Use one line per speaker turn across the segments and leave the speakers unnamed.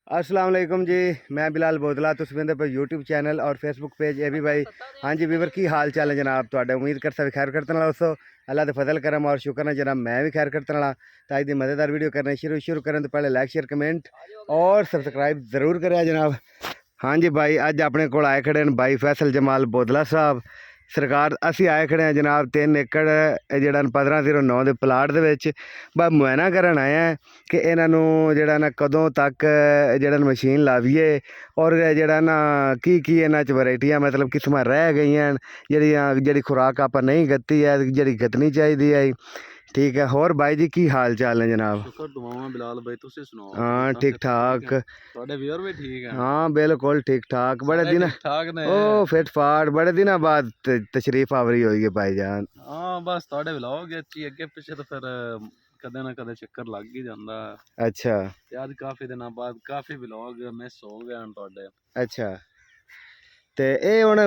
अस्सलाम वालेकुम जी। मैं बिलाल बोदला तुस वेंदे पे यूट्यूब चैनल और फेसबुक पेज ए भी भाई। हाँ जी वीवर की हाल चाल है जनाब तुहाडे। उम्मीद करता भी खैर करते दोस्तों। अल्लाह दे फजल करम और शुक्र है जनाब मैं भी खैर करते रहा। तो अज दी मज़ेदार वीडियो करने शुरू करें तो पहले लाइक शेयर कमेंट और सब्सक्राइब ज़रूर करें जनाब। हाँ जी भाई अज अपने को आए खड़े हैं भाई फैसल जमाल बोदला साहब सरकार। असी आए खड़े हैं जनाब 3 एकड़ ਜਿਹੜਾ 1509 ਦੇ ਪਲਾਟ ਦੇ ਵਿੱਚ ਬਸ ਮੁਆਇਨਾ ਕਰਨ ਆਏ ਆ ਕਿ ਇਹਨਾਂ ਨੂੰ ਜਿਹੜਾ ਨਾ ਕਦੋਂ ਤੱਕ ਜਿਹੜਾ ਮਸ਼ੀਨ ਲਾਵੀਏ ਔਰ ਜਿਹੜਾ ਨਾ ਕੀ ਇਹਨਾਂ 'ਚ ਵੈਰਾਈਟੀਆਂ ਮਤਲਬ ਕਿਸਮਾਂ ਰਹਿ ਗਈਆਂ ਜਿਹੜੀ ਖੁਰਾਕ ਆਪਾਂ ਨਹੀਂ ਗੱਤੀ ਹੈ ਜਿਹੜੀ ਗੱਤਣੀ ਚਾਹੀਦੀ ਹੈ। ठीक है होर भाई जी की हाल चाल है जनाब?
शुक्र दुआवां बिलाल भाई तुसी सुनाओ।
हाँ ठीक ठाक।
ਤੁਹਾਡੇ ਵੀਰ ਵੀ ਠੀਕ ਹੈ?
हाँ बिल्कुल ठीक ठाक। बड़े दिन
ठीक ने
ओ फिट फाट बड़े दिन बाद तशरीफ आवरी होई है भाईजान।
हाँ बस ਤੁਹਾਡੇ ਵਲੌਗ ਅੱਛੀ ਅੱਗੇ ਪਿੱਛੇ ਤਾਂ ਫਿਰ ਕਦੇ ਨਾ ਕਦੇ ਚੱਕਰ ਲੱਗ ਹੀ ਜਾਂਦਾ।
अच्छा
ਤੇ ਅੱਜ ਕਾਫੀ ਦਿਨਾਂ ਬਾਅਦ ਕਾਫੀ ਵਲੌਗ ਮਿਸ ਹੋ ਗਏ ਹਨ ਤੁਹਾਡੇ।
अच्छा ਤੇ ਇਹ ਹੁਣ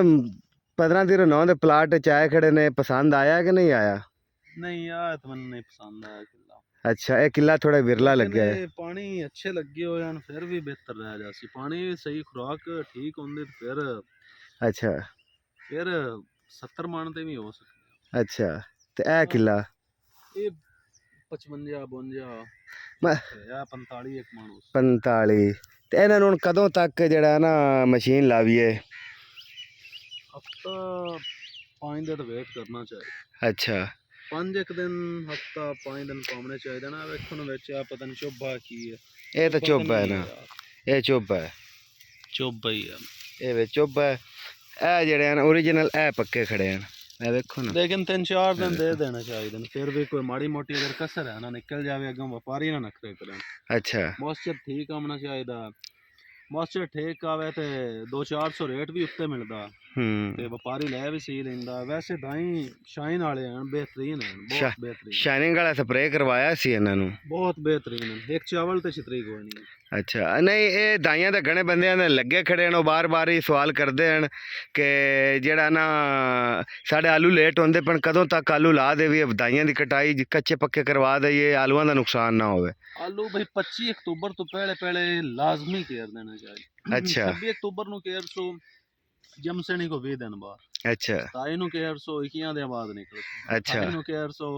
1509 ਦੇ ਪਲਾਟ ਚ ਆਏ ਖੜੇ ਨੇ ਪਸੰਦ ਆਇਆ ਕਿ ਨਹੀਂ ਆਇਆ?
नहीं यार तो मैंने नहीं पसंद आया किला।
अच्छा ये किला थोड़ा विरला लग गया है।
पानी अच्छे लगे हो यार फिर भी बेहतर रह जासी पानी सही खुराक ठीक होंदे फिर
अच्छा
फिर 70 मन ते भी हो सकते।
अच्छा ते ए किला
ये 55 52
मैं
या 45 एक मन
45 ਤੇ ਇਹਨਾਂ ਨੂੰ ਕਦੋਂ ਤੱਕ ਜਿਹੜਾ ਨਾ ਮਸ਼ੀਨ ਲਾਵੀਏ?
हफ्ता 5 दिन वेट करना चाहिए।
अच्छा
5 एक दिन हफ्ता 5 दिन पावने चाहिए ना वेखो ना विच आ पता नहीं चोबा की है।
ਇਹ ਤਾਂ ਚੋਬਾ ਹੈ ਨਾ ਇਹ ਚੋਬਾ ਹੈ
चोबा ही है
ਇਹ ਵਿੱਚ ਚੋਬਾ ਹੈ। ਇਹ ਜਿਹੜੇ ਹਨ ओरिजिनल ਇਹ ਪੱਕੇ ਖੜੇ ਹਨ ਇਹ ਵੇਖੋ ਨਾ।
लेकिन 3-4 दिन दे देना चाहिए फिर भी कोई माड़ी मोटी अगर कसर है ना निकल जावे अगों व्यापारी ना नखरे करें।
अच्छा
मॉइस्चर ठीक आना चाहिए मॉइस्चर ठीक आवे ते 200-400 रेट भी उत्ते मिलदा ते व्यापारी ले भी सी लेंदा। वैसे दाई शाइन वाले हैं बेहतरीन हैं बहुत बेहतरीन।
शाइनिंग वाला स्प्रे करवाया सी इन्हां नूं
बहुत बेहतरीन है एक चावल ते छतरी कोई नहीं।
अच्छा नहीं ये दाइयां तो घने बंदे ने लगे खड़े हैं बार बार ही सवाल करते हैं कि जेड़ा ना साढ़े आलू लेट होंदे पर कदों तक आलू ला दे दाइयां की कटाई कच्चे पक्के करवा दे आलूआं का नुकसान ना होवे।
आलू भाई 25 अक्तूबर तो पहले लाजमी केयर देना चाहिए।
अच्छा
26 अक्तूबर नु केयर सो जमसनी को 20 दिन बाद।
अच्छा
27 नु केयर सो 21 दे बाद निकल।
अच्छा
28 नु केयर सो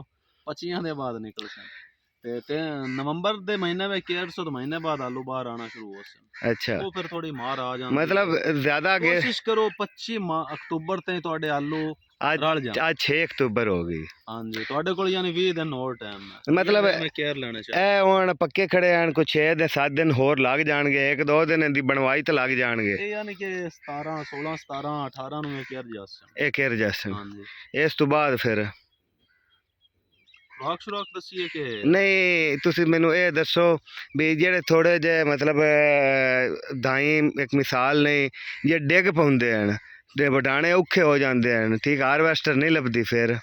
25 दे बाद निकल ते नवंबर दे महीने में केयर सो तो महीने बाद आलू बाहर आना शुरू हो सन।
अच्छा
तो फिर थोड़ी मार आ जाती
मतलब ज्यादा
कोशिश करो 25 अक्तूबर ते ਤੁਹਾਡੇ आलू
आज 6 अक्तूबर हो गई।
हाँ जी ਤੁਹਾਡੇ ਕੋਲ यानी 20 दिन और टाइम है
मतलब
मैं केयर लेना चाहिए।
ए हुण पक्के खड़े हैं कुछ 6 दिन 7 दिन होर लग जाएंगे 1-2 दिन दी बनवाई तो लग जाएंगे।
ये यानी कि 17 16 17 18 ਨੂੰ केयर जसन
ਇਹ केयर जैसन
हाँ जी
इस तो बाद फिर
खुराक शुराक दसिए कि
नहीं तुसी मैनू ये दसो भी जेड़े थोड़े जे मतलब दाई एक मिसाल नहीं जे डिग पाउंदे हैं ते वडाणे औखे हो जाते हैं ठीक हारवेस्टर नहीं लभदी फिर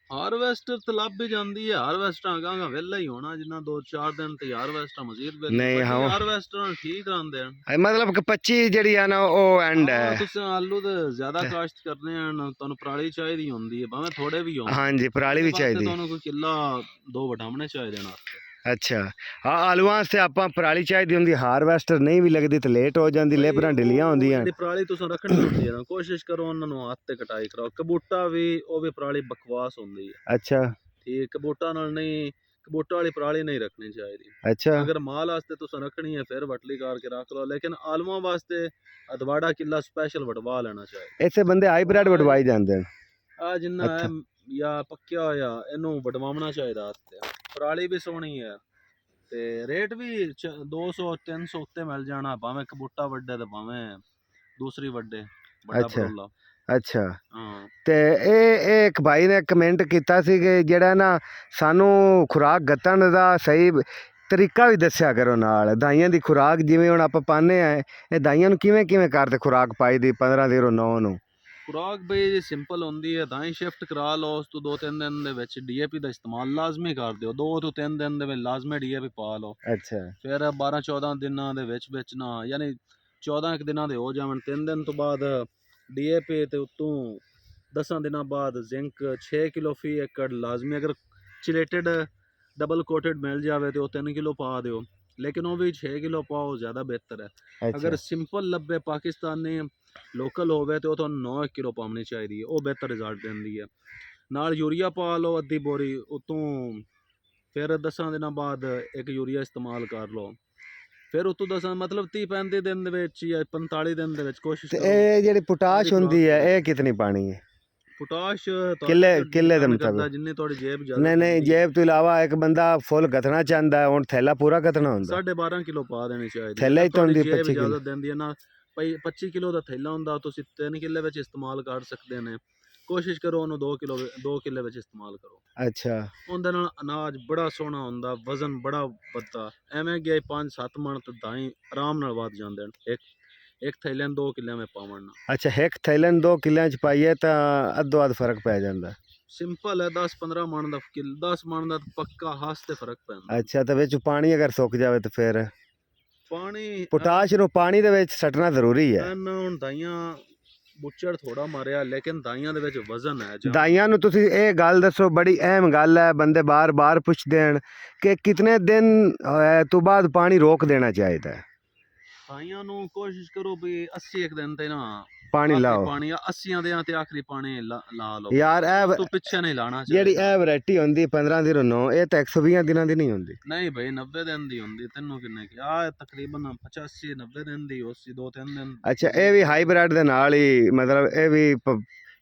हारवेस्टर तो लभ भी जाती है हारवेस्टर गांगा वेला ही होना जिन्ना 2-4 दिन ते हारवेस्टर मजीद
नहीं हाँ
हारवेस्टर ठीक रहंदे हैं
मतलब कि 25 जड़ी है ना ओ एंड है।
तुसी आलू ते ज्यादा काश्त करने हैं तुहानू पराली चाहिदी होंदी है भावें थोड़े भी होण।
हाँ जी पराली भी चाहिए
तुहानू कोई किला 2 वटामने चाहिए ना।
अच्छा हाँ आलूआं से आपां पराली चाहिदी हुंदी हारवेस्टर नहीं भी लगदी तो लेट हो जाती लेबरां ढिलियां होंदियां।
पराली तुसां रखनी होंदी है ना कोशिश करो उन्हां नू हाथ ते कटाई कराओ कबूटा भी ओ भी पराली बकवास होंदी है।
अच्छा
ठीक कबूटा नाल नहीं कबूटा वाली पराली नहीं रखनी चाहिए।
अच्छा
अगर माल वास्ते तुसां रखनी है फिर वटली करके रख लो लेकिन आलूआं वास्ते अदवाड़ा किला स्पेशल वटवा लेना चाहिए।
ऐसे बंदे हाईब्रिड वटवाई जांदे
आ जिन्ना या पक्या होया इनू वटवावना चाहिए हाथ ते पराली भी सोहनी है ते रेट भी 200-300 उत्ते मिल जाना भावें कबूटा वड्डे ते भावें दूसरी वड्डे बड़ा परोला।
अच्छा
हाँ
ਤੇ ਇਹ ਇੱਕ ਭਾਈ ਨੇ ਕਮੈਂਟ ਕੀਤਾ ਸੀ ਕਿ ਜਿਹੜਾ ਨਾ ਸਾਨੂੰ ਖੁਰਾਕ ਗੱਤਣ ਦਾ ਸਹੀ ਤਰੀਕਾ ਵੀ ਦੱਸਿਆ ਕਰੋ ਨਾਲ ਦਾਈਆਂ ਦੀ ਖੁਰਾਕ ਜਿਵੇਂ ਹੁਣ ਆਪਾਂ ਪਾਉਂਦੇ ਆ ਇਹ ਦਾਈਆਂ ਨੂੰ ਕਿਵੇਂ ਕਰਦੇ ਖੁਰਾਕ ਪਾਈ ਦੀ 1509 ਨੂੰ?
खुराक भाई सिंपल होंदी है दाई शिफ्ट करा लो उस तो 2-3 दिन दे विच डीएपी दा इस्तेमाल लाजमी कर दियो 2 ਤੋਂ 3 दिन दे विच लाजमी डीएपी पा लो।
अच्छा
फिर 12-14 दिनां दे विच ना यानी 14 दिनां दे हो जावन 3 दिन तो बाद डीएपी ते उतों 10 दिनां बाद जिंक 6 किलो फी एकड़ लाजमी अगर चिलेटेड डबल कोटेड मिल जावे तो 3 किलो पा दियो लेकिन वो भी 6 किलो पाओ ज़्यादा बेहतर है।
अच्छा
अगर सिंपल लब्बे पाकिस्तानी लोकल होवे तो 9 किलो पानी चाहिए, वो बेहतर रिजल्ट देंदी है। नाल यूरिया पा लो अद्धी बोरी उतों, फिर 10 दिनों बाद एक यूरिया इस्तेमाल कर लो, फिर उतों 10 मतलब 30-35 दिन ਦੇ ਵਿੱਚ ਜਾਂ 45 ਦਿਨ ਦੇ ਵਿੱਚ ਕੋਸ਼ਿਸ਼
ਤੇ
ਕਰੋ
ਇਹ ਜਿਹੜੀ
ਸਾਰੀ
ਪੋਟਾਸ਼
ਖੁਰਾਕ
ਹੁੰਦੀ ਹੈ
ਪੂਰੀ।
ਇਹ ਕਿਤਨੀ ਪਾਣੀ ਹੈ
पोटाश
ਕਿੱਲੇ
ਤੁਹਾਡੇ ਤੇ
ਕਿੱਲੇ ਦੇ
depend
ਮੁਤਾਬਿਕ?
ਕਰਦਾ ਜਿੰਨੀ ਤੁਹਾਡੀ ਜੇਬ ਜ਼ਿਆਦਾ
ਨਹੀਂ ਨਹੀਂ,
ਪੈਂਦੀ ਹੈ।
ਜੇਬ ਤੋਂ ਇਲਾਵਾ ਇੱਕ ਬੰਦਾ ਫੁੱਲ ਗਤਣਾ ਚਾਹੁੰਦਾ ਹੈ, ਹੁਣ ਥੈਲਾ ਪੂਰਾ ਗਤਣਾ ਹੁੰਦਾ?
12.5 ਕਿਲੋ ਪਾ ਦੇਣੀ ਚਾਹੀਦੀ
ਥੈਲਾ ਹੀ ਤਾਂ
ਤੁਹਾਡੀ
ਹੁੰਦੀ
ਜੇਬ
25 ਕਿਲੋ।
ਇਜਾਜ਼ਤ ਦਿੰਦੀ ਹੈ ਨਾ। ਭਈ 25 ਕਿਲੋ ਦਾ ਥੈਲਾ ਹੁੰਦਾ, ਤੁਸੀਂ 3 ਕਿੱਲੇ ਵਿੱਚ ਇਸਤੇਮਾਲ ਕਰ ਸਕਦੇ ਨੇ। ਕੋਸ਼ਿਸ਼ ਕਰੋ ਉਹਨੂੰ 2 ਕਿੱਲੇ ਵਿੱਚ ਇਸਤੇਮਾਲ ਕਰੋ।
ਅੱਛਾ
ਉਹਦੇ ਨਾਲ ਅਨਾਜ ਬੜਾ ਸੋਹਣਾ ਹੁੰਦਾ, ਵਜ਼ਨ ਬੜਾ ਵੱਧਦਾ। ਐਵੇਂ ਗਿਆ 5-7 ਮਣ ਤੇ ਦਾਈ ਆਰਾਮ ਨਾਲ ਵੱਧ ਜਾਂਦੇ ਨੇ ਇੱਕ ਥੈਲੇ ਨੂੰ 2 ਕਿੱਲਿਆਂ ਵਿੱਚ ਪਾਵਣ ਨਾਲ।
ਅੱਛਾ, ਇੱਕ ਥੈਲੇ ਨੂੰ 2 ਕਿੱਲਿਆਂ ਚ ਪਾਈਏ ਤਾਂ ਅੱਧੋ ਅੱਧ ਫਰਕ ਪੈ ਜਾਂਦਾ।
ਸਿੰਪਲ ਹੈ, 10-15 ਮਣ ਦਾ 10 ਮਣ ਦਾ ਪੱਕਾ ਹੱਸ ਤੇ ਫਰਕ ਪੈਂਦਾ।
ਅੱਛਾ, ਤਾਂ ਵਿੱਚ ਪਾਣੀ ਅਗਰ ਸੁੱਕ ਜਾਵੇ ਤਾਂ ਫਿਰ
ਪਾਣੀ
ਪੋਟਾਸ਼ ਨੂੰ ਪਾਣੀ ਦੇ ਵਿੱਚ ਸੱਟਣਾ ਜ਼ਰੂਰੀ ਹੈ।
ਐਨ ਹੁਣ ਦਾਈਆਂ ਬੁੱਚੜ ਥੋੜਾ ਮਾਰਿਆ, ਲੇਕਿਨ ਦਾਈਆਂ ਦੇ ਵਿੱਚ ਵਜ਼ਨ ਹੈ ਜਾਂ
ਦਾਈਆਂ ਨੂੰ ਤੁਸੀਂ ਇਹ ਗੱਲ ਦੱਸੋ, ਬੜੀ ਅਹਿਮ ਗੱਲ ਹੈ, ਬੰਦੇ ਬਾਰ-ਬਾਰ ਪੁੱਛਦੇ ਹਨ ਕਿ ਕਿਤਨੇ ਦਿਨ ਤੋਂ ਬਾਅਦ ਪਾਣੀ ਰੋਕ ਦੇਣਾ ਚਾਹੀਦਾ ਹੈ?
ਦਾਈਆਂ ਨੂੰ ਕੋਸ਼ਿਸ਼ ਕਰੋ ਵੀ 80 ਇੱਕ ਦਿਨ ਤੇ ਨਾ
ਪਾਣੀ
ਆਖਰੀ
ਲਾਓ।
ਪਾਣੀ 80 ਦੇ ਤੇ ਆਖਰੀ ਪਾਣੀ ਲਾ ਲਓ
ਯਾਰ
ਉਸ
ਇਹ
ਤੋਂ ਪਿੱਛੇ ਨਹੀਂ ਲਾਣਾ
ਜਿਹੜੀ
ਚਾਹੀਦਾ।
ਇਹ ਵੈਰਾਈਟੀ ਹੁੰਦੀ 1509 ਇਹ ਤਾਂ 120 ਦਿਨਾਂ ਦੀ ਨਹੀਂ ਹੁੰਦੀ।
ਨਹੀਂ ਭਾਈ 90 ਦਿਨ ਦੀ ਹੁੰਦੀ। ਤੈਨੂੰ ਕਿੰਨੇ ਕਿਹਾ ਤਕਰੀਬਨ 85-90 ਦਿਨ ਦੀ ਉਸੇ 2-3 ਦਿਨ।
ਅੱਛਾ, ਇਹ ਵੀ ਹਾਈਬ੍ਰਿਡ ਦੇ ਨਾਲ ਹੀ ਮਤਲਬ ਇਹ ਵੀ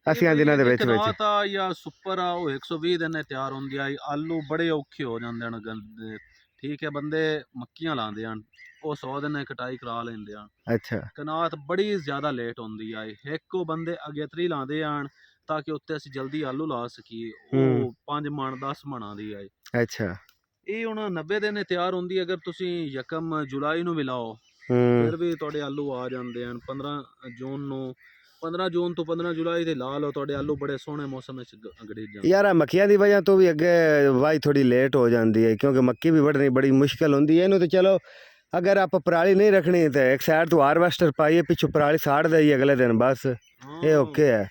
80 ਦਿਨਾਂ ਦੇ ਵਿੱਚ
ਕਨਾਤ ਆ ਜਾਂ ਸੁਪਰ ਆ ਉਹ 120 ਦਿਨ ਤਿਆਰ ਹੁੰਦੀ ਆ। ਆਲੂ ਬੜੇ ਔਖੇ ਹੋ ਜਾਂਦੇ ਹਨ ਗੰਦੇ, ਠੀਕ ਹੈ। ਬੰਦੇ ਮੱਕੀਆਂ ਲਾਉਂਦੇ ਹਨ ਉਹ 100 ਦਿਨ ਕਟਾਈ ਕਰਾ ਲੈਂਦੇ ਹਨ।
ਅੱਛਾ
ਕਨਾਤ ਬੜੀ ਜ਼ਿਆਦਾ ਲੇਟ ਹੁੰਦੀ ਆ। ਇੱਕ ਉਹ ਬੰਦੇ ਅਗੇਤਰੀ ਲਾਉਂਦੇ ਹਨ ਤਾਂ ਕਿ ਉੱਤੇ ਅਸੀਂ ਜਲਦੀ ਆਲੂ ਲਾ ਸਕੀਏ। ਉਹ 5 ਮਣ 10 ਮਣ ਆਉਂਦੀ ਆ।
ਅੱਛਾ
ਇਹ ਹੁਣ 90 ਦਿਨ ਤਿਆਰ ਹੁੰਦੀ। ਅਗਰ ਤੁਸੀਂ ਯਕਮ ਜੁਲਾਈ ਨੂੰ ਵੀ ਲਾਓ
ਹੂੰ
ਫਿਰ ਵੀ ਤੁਹਾਡੇ ਆਲੂ ਆ ਜਾਂਦੇ ਹਨ। 15 ਜੂਨ ਨੂੰ 15 ਜੂਨ ਤੋਂ 15 ਜੁਲਾਈ ਦੇ ਲਾ ਲਓ, ਤੁਹਾਡੇ ਆਲੂ ਬੜੇ ਸੋਹਣੇ ਮੌਸਮ ਵਿੱਚ ਗੜੀ ਜਾਂਦੇ।
ਯਾਰ ਮੱਕੀਆਂ ਦੀ ਵਜ੍ਹਾ ਤੋਂ ਵੀ ਅੱਗੇ ਵਾਈ ਥੋੜੀ ਲੇਟ ਹੋ ਜਾਂਦੀ ਹੈ ਕਿਉਂਕਿ ਮੱਕੀ ਵੀ ਵੱਢਣੀ ਬੜੀ ਮੁਸ਼ਕਲ ਹੁੰਦੀ ਹੈ। ਇਹਨੂੰ ਤਾਂ ਚਲੋ ਅਗਰ ਆਪਾਂ ਪਰਾਲੀ ਨਹੀਂ ਰੱਖਣੀ ਤਾਂ ਇੱਕ ਸਾਈਡ ਤੋਂ ਹਾਰਵੈਸਟਰ ਪਾਈਏ, ਪਿੱਛੋਂ ਪਰਾਲੀ ਸਾੜ ਦੇਈਏ ਅਗਲੇ ਦਿਨ, ਬਸ ਇਹ ਓਕੇ ਹੈ।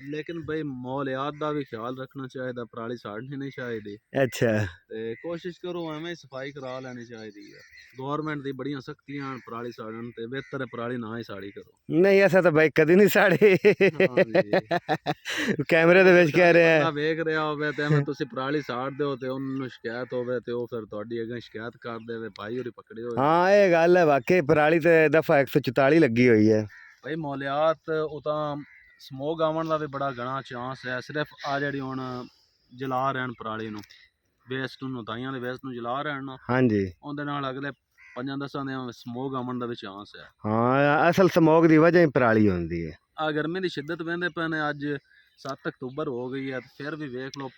ਲੇਕਿਨ ਬਈ ਮੌਲਿਆਤ ਦਾ ਵੀ ਖਿਆਲ ਰੱਖਣਾ ਚਾਹੀਦਾ, ਪਰਾਲੀ ਸਾੜਨੀ ਨਹੀਂ ਚਾਹੀਦੀ।
ਅੱਛਾ
ਤੇ ਕੋਸ਼ਿਸ਼ ਕਰੋ ਐਵੇਂ ਸਫਾਈ ਕਰਾ ਲੈਣੀ ਚਾਹੀਦੀ ਹੈ। ਗਵਰਨਮੈਂਟ ਦੀ ਬੜੀਆਂ ਸਖਤੀਆਂ ਹਨ ਪਰਾਲੀ ਸਾੜਨ ਤੇ, ਬਿਹਤਰ ਹੈ ਪਰਾਲੀ ਨਾ ਹੀ ਸਾੜੀ ਕਰੋ।
ਨਹੀਂ ਐਸਾ ਤਾਂ ਬਾਈ ਕਦੀ ਨਹੀਂ ਸਾੜੀ। ਕੈਮਰੇ ਦੇ ਵਿੱਚ ਕਹਿ ਰਹੇ ਆ।
ਵੇਖ ਰਿਹਾ ਹੋਵੇ ਤੇ ਐਵੇਂ ਤੁਸੀਂ ਪਰਾਲੀ ਸਾੜ ਦਿਓ ਤੇ ਉਹਨੂੰ ਸ਼ਿਕਾਇਤ ਹੋਵੇ ਤੇ ਉਹ ਫਿਰ ਤੁਹਾਡੀ ਅੱਗੇ ਸ਼ਿਕਾਇਤ ਕਰ ਦੇਵੇ, ਭਾਈ ਹੋਰੀ ਪਕੜੇ ਹੋਏ।
ਹਾਂ ਇਹ ਗੱਲ ਹੈ, ਵਾਕਈ ਪਰਾਲੀ ਤੇ ਦਫਾ 144 ਲੱਗੀ ਹੋਈ ਹੈ।
ਭਾਈ ਮੌਲਿਆਤ ਉਹ ਤਾਂ ਸਮੋਗ ਆਉਣ ਦਾ ਵੀ ਬੜਾ ਘਣਾ ਚਾਂਸ ਹੈ। ਸਿਰਫ ਆ ਜਿਹੜੀ ਹੁਣ ਜਲਾ ਰਹਿਣ ਪਰਾਲੀ ਨੂੰ, ਵੇਸਟ ਨੂੰ, ਦਾਈਆਂ ਦੇ ਵੇਸਟ ਨੂੰ ਜਲਾ ਰਹਿਣ ਨਾ,
ਹਾਂਜੀ
ਉਹਦੇ ਨਾਲ ਅਗਲੇ 5-10 ਦੇ ਸਮੋਗ ਆਉਣ ਦਾ ਵੀ ਚਾਂਸ ਹੈ।
ਹਾਂ ਅਸਲ ਸਮੋਗ ਦੀ ਵਜ੍ਹਾ ਹੀ ਪਰਾਲੀ ਹੁੰਦੀ ਹੈ।
ਆ ਗਰਮੀ ਦੀ ਸ਼ਿੱਦਤ ਵਹਿੰਦੇ ਪਏ ਨੇ, ਅੱਜ 7 ਅਕਤੂਬਰ ਹੋ ਗਈ ਹੈ ਤੇ ਫਿਰ ਵੀ ਵੇਖ ਲਓ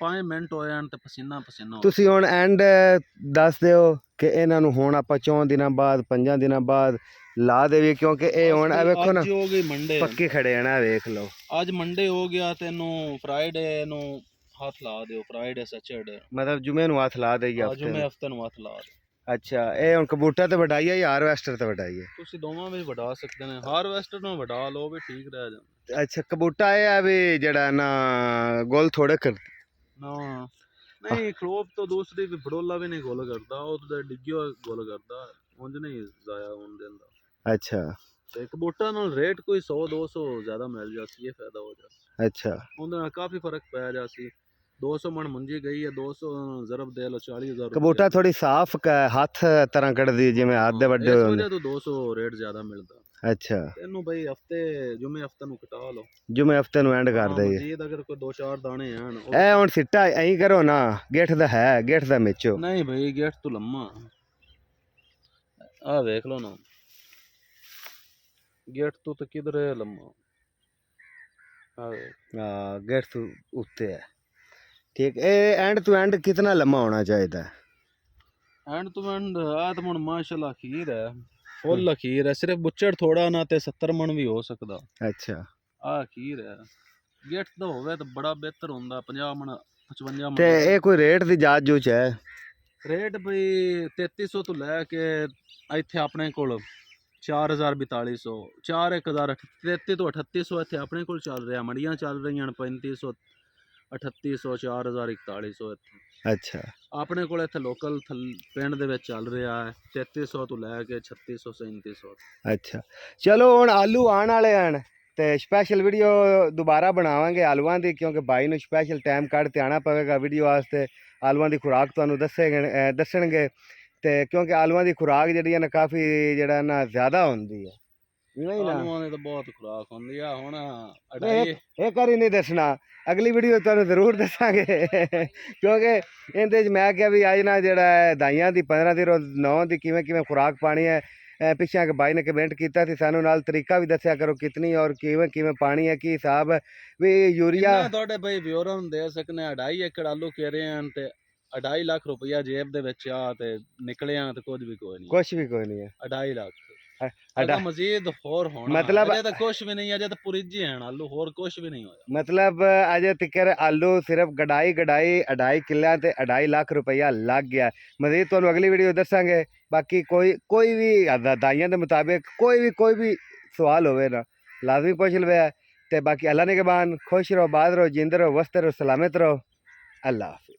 5 ਮਿੰਟ ਹੋਏ ਹਨ ਤੇ ਪਸੀਨਾ ਪਸੀਨਾ ਹੋ
ਤੁਸੀਂ ਹੁਣ ਐਂਡ ਦੱਸ ਦਿਓ ਕਿ ਇਹਨਾਂ ਨੂੰ ਹੁਣ ਆਪਾਂ 4 ਦਿਨਾਂ ਬਾਅਦ 5 ਦਿਨਾਂ ਬਾਅਦ ਲਾ ਦੇਈਏ, ਕਿਉਂਕਿ ਇਹ ਹੁਣ ਇਹ ਵੇਖੋ ਨਾ
ਅੱਜ ਹੋ ਗਈ ਮੰਡੇ,
ਪੱਕੇ ਖੜੇ ਆ ਨਾ, ਵੇਖ ਲਓ
ਅੱਜ ਮੰਡੇ ਹੋ ਗਿਆ ਤੈਨੂੰ ਫਰਾਈਡੇ ਨੂੰ ਹੱਥ ਲਾ ਦਿਓ। ਫਰਾਈਡੇ ਸੈਚਰਡੇ
ਮਤਲਬ ਜੁਮੇ ਨੂੰ ਹੱਥ ਲਾ ਦੇਈਏ ਹਫਤੇ
ਜੁਮੇ
ਨੂੰ।
ਹਫਤੇ ਨੂੰ ਹੱਥ ਲਾ ਦਿਓ।
ਅੱਛਾ, ਇਹ ਹੁਣ ਕਬੂਟਰ ਤੇ ਵਡਾਈਏ ਜਾਂ ਹਾਰਵੈਸਟਰ ਤੇ ਵਡਾਈਏ?
ਤੁਸੀਂ ਦੋਵਾਂ ਵਿੱਚ ਵਡਾ ਸਕਦੇ ਨੇ, ਹਾਰਵੈਸਟਰ ਨੂੰ ਵਡਾ ਲਓ ਵੀ ਠੀਕ ਰਹਿ ਜਾਂਦਾ।
ਅੱਛਾ, ਕਬੂਟਾ ਇਹ ਆ ਵੀ ਜਿਹੜਾ ਨਾ ਗੋਲ ਥੋੜੇ ਕਰ
ਨਾ ਨਹੀਂ ਖਲੋਪ ਤੋਂ ਦੂਸਰੀ ਵੀ ਬੜੋਲਾ ਵੀ ਨਹੀਂ ਗੋਲ ਕਰਦਾ, ਉਹ ਤਾਂ ਡਿੱਗਿਓ ਗੋਲ ਕਰਦਾ, ਉਂਝ ਨਹੀਂ ਜ਼ਾਇਆ ਹੋਣ ਦਿੰਦਾ।
ਅੱਛਾ
ਤੇ ਕਬੂਟਾ ਨਾਲ ਰੇਟ ਕੋਈ 100-200 ਜ਼ਿਆਦਾ ਮਿਲ ਜਾਸੀ, ਇਹ ਫਾਇਦਾ ਹੋ ਜਾਂਦਾ।
ਅੱਛਾ
ਉਹਦੇ ਨਾਲ ਕਾਫੀ ਫਰਕ ਪੈ ਜਾਸੀ। 200 ਮਣ ਮੁੰਜੀ ਗਈ ਹੈ, 200 ਜ਼ਰਬ ਦੇ ਲੋ 40,000
ਕਬੂਟਾ ਥੋੜੀ ਸਾਫ਼ ਹੱਥ ਤਰ੍ਹਾਂ ਕੱਢਦੀ ਜਿਵੇਂ ਹੱਥ ਦੇ ਵੱਡੇ
ਇਸ
ਹੁੰਦੇ।
ਵਜ੍ਹਾ ਤੋਂ 200 ਰੇਟ ਜ਼ਿਆਦਾ ਮਿਲਦਾ।
ਅੱਛਾ,
ਇਹਨੂੰ ਬਈ ਜੁਮੇ ਹਫਤੇ ਨੂੰ ਕਟਾ ਲਓ,
ਜੁਮੇ ਹਫਤੇ ਨੂੰ ਐਂਡ ਕਰ ਦਈਏ।
ਮਜ਼ੀਦ ਅਗਰ ਕੋਈ 2-4 ਦਾਣੇ ਹਨ
ਇਹ ਹੁਣ ਸਿੱਟਾ ਐਂ ਕਰੋ ਨਾ, ਗਿੱਠ ਦਾ ਹੈ, ਗਿੱਠ ਦਾ ਮਿਚੋ।
ਨਹੀਂ ਬਈ ਗੇਟ ਤੋਂ ਲੰਮਾ ਆ ਵੇਖ ਲਓ ਨਾ, ਗੇਟ ਤੋਂ ਤਾਂ ਕਿਧਰ ਹੈ ਲੰਮਾ।
ਹਾਂ ਗਿੱਠ ਤੋਂ ਉੱਤੇ ਹੈ, ਠੀਕ। ਇਹ ਐਂਡ ਟੂ ਐਂਡ ਕਿਤਨਾ ਲੰਮਾ ਹੋਣਾ ਚਾਹੀਦਾ?
ਐਂਡ ਤੋਂ ਐਂਡ ਆ ਤਾਂ ਹੁਣ ਮਾਸ਼ਾਅੱਲਾ ਅਖੀਰ ਹੈ, ਫੁੱਲ ਅਖੀਰ ਹੈ। ਸਿਰਫ ਬੁੱਚੜ ਥੋੜਾ ਨਾ ਤੇ 70 ਮਣ ਵੀ ਹੋ ਸਕਦਾ।
ਅੱਛਾ,
ਆ ਅਖੀਰ ਹੈ। ਗੇਟ ਦਾ ਹੋਵੇ ਤਾਂ ਬੜਾ ਬਿਹਤਰ ਹੁੰਦਾ, 50 ਮਣ 55 ਮਣ।
ਤੇ ਇਹ ਕੋਈ ਰੇਟ ਦੀ ਜਾਚ ਜੂਚ ਹੈ?
ਰੇਟ ਬਈ 3300 ਤੋਂ ਲੈ ਕੇ ਇੱਥੇ ਆਪਣੇ ਕੋਲ 4000-4200, 4000 33 ਤੋਂ 3800 ਇੱਥੇ ਆਪਣੇ ਕੋਲ ਚੱਲ ਰਿਹਾ। ਮੰਡੀਆਂ ਚੱਲ ਰਹੀਆਂ 3500 3800 4000 4100 ਇੱਥੇ
ਅੱਛਾ
ਆਪਣੇ ਕੋਲ ਇੱਥੇ ਲੋਕਲ ਪਿੰਡ ਦੇ ਵਿੱਚ ਚੱਲ ਰਿਹਾ ਹੈ 3300 ਤੋਂ ਲੈ ਕੇ 3600 3700
ਅੱਛਾ ਚਲੋ ਹੁਣ ਆਲੂ ਆਉਣ ਵਾਲੇ ਹਨ ਤੇ ਸਪੈਸ਼ਲ ਵੀਡੀਓ ਦੁਬਾਰਾ ਬਣਾਵਾਂਗੇ ਆਲੂਆਂ ਦੀ ਕਿਉਂਕਿ ਬਾਈ ਨੂੰ ਸਪੈਸ਼ਲ ਟਾਈਮ ਕੱਢ ਕੇ ਆਉਣਾ ਪਵੇਗਾ ਵੀਡੀਓ ਵਾਸਤੇ ਆਲੂਆਂ ਦੀ ਖੁਰਾਕ ਤੁਹਾਨੂੰ ਦੱਸਣਗੇ ਤੇ ਕਿਉਂਕਿ ਆਲੂਆਂ ਦੀ ਖੁਰਾਕ ਜਿਹੜੀ ਹੈ ਨਾ ਕਾਫੀ ਜਿਹੜਾ ਨਾ ਜ਼ਿਆਦਾ ਹੁੰਦੀ ਹੈ ਇਵੇਂ ਹੀ ਨਾ
ਆਲੂਆਂ ਦੀ ਤਾਂ ਬਹੁਤ ਖੁਰਾਕ ਹੁੰਦੀ ਆ ਹੁਣ
ਨਹੀਂ,
ਅੜਾਈ
ਇਹ ਕਰੀ ਨਹੀਂ ਦੱਸਣਾ ਅਗਲੀ ਵੀਡੀਓ ਤੁਹਾਨੂੰ ਜ਼ਰੂਰ ਦੱਸਾਂਗੇ ਕਿਉਂਕਿ ਇਹਦੇ 'ਚ ਮੈਂ ਕਿਹਾ ਵੀ ਅੱਜ ਨਾ ਜਿਹੜਾ ਹੈ ਦਾਈਆਂ ਦੀ 15 ਦੀ ਰੋਜ਼ 9 ਦੀ ਕਿਵੇਂ ਕਿਵੇਂ ਖੁਰਾਕ ਪਾਣੀ ਹੈ ਪਿੱਛੇ ਕਿ ਬਾਈ ਨੇ ਕਮੈਂਟ ਕੀਤਾ ਸੀ ਸਾਨੂੰ ਨਾਲ ਤਰੀਕਾ ਵੀ ਦੱਸਿਆ ਕਰੋ ਕਿਤਨੀ ਔਰ ਕਿਵੇਂ ਕਿਵੇਂ ਪਾਣੀ ਹੈ ਕੀ ਹਿਸਾਬ ਹੈ ਵੀ ਯੂਰੀਆ
ਕਿੰਨਾ ਤੁਹਾਡੇ ਬਈ ਵਿਵਰਾਂ ਨੂੰ ਦੇ ਸਕਨੇ 2.5 ਏਕੜ ਆਲੂ ਕਹਿ ਰਹੇ ਹਨ ਤੇ 2.5 ਲੱਖ ਰੁਪਇਆ ਜੇਬ ਦੇ ਵਿੱਚ ਆ ਤੇ ਨਿਕਲਿਆ ਤੇ ਕੁਝ ਵੀ ਕੋਈ ਨਹੀਂ
ਕੁਛ ਵੀ ਕੋਈ ਨਹੀਂ ਹੈ
2.5 ਲੱਖ
ਅਡਾ-
ਅਗਾ ਮਜ਼ੀਦ ਹੋਰ ਹੋਣਾ
ਮਤਲਬ-
ਅਜੇ ਤਾਂ ਕੁਝ ਵੀ ਨਹੀਂ ਅਜੇ ਤਾਂ ਪੁਰਿੱਜੇ ਹਨ ਆਲੂ ਹੋਰ ਕੁਝ ਵੀ ਨਹੀਂ ਹੋਇਆ
ਮਤਲਬ ਅਜੇ ਤੱਕਰ ਆਲੂ ਸਿਰਫ ਗਡਾਈ 2.5 ਕਿੱਲਿਆਂ ਤੇ 2.5 ਲੱਖ ਰੁਪਈਆ ਲੱਗ ਗਿਆ ਮਜ਼ੀਦ ਤੁਹਾਨੂੰ ਅਗਲੀ ਵੀਡੀਓ ਦੱਸਾਂਗੇ ਬਾਕੀ ਕੋਈ ਵੀ ਦਾਈਆਂ ਦੇ ਮੁਤਾਬਿਕ ਕੋਈ ਵੀ ਸਵਾਲ ਹੋਵੇ ਨਾ ਲਾਜ਼ਮੀ ਪੁੱਛ ਲਵੇ ਤੇ ਬਾਕੀ ਅੱਲਾ ਨੇ ਕੇ ਬਾਨ ਖੁਸ਼ ਰਹੋ ਬਾਦ ਰਹੋ ਜਿੰਦ ਰਹੋ ਵਸਤ ਰਹੋ ਸਲਾਮਤ ਰਹੋ ਅੱਲਾ ਹਾਫਿਜ਼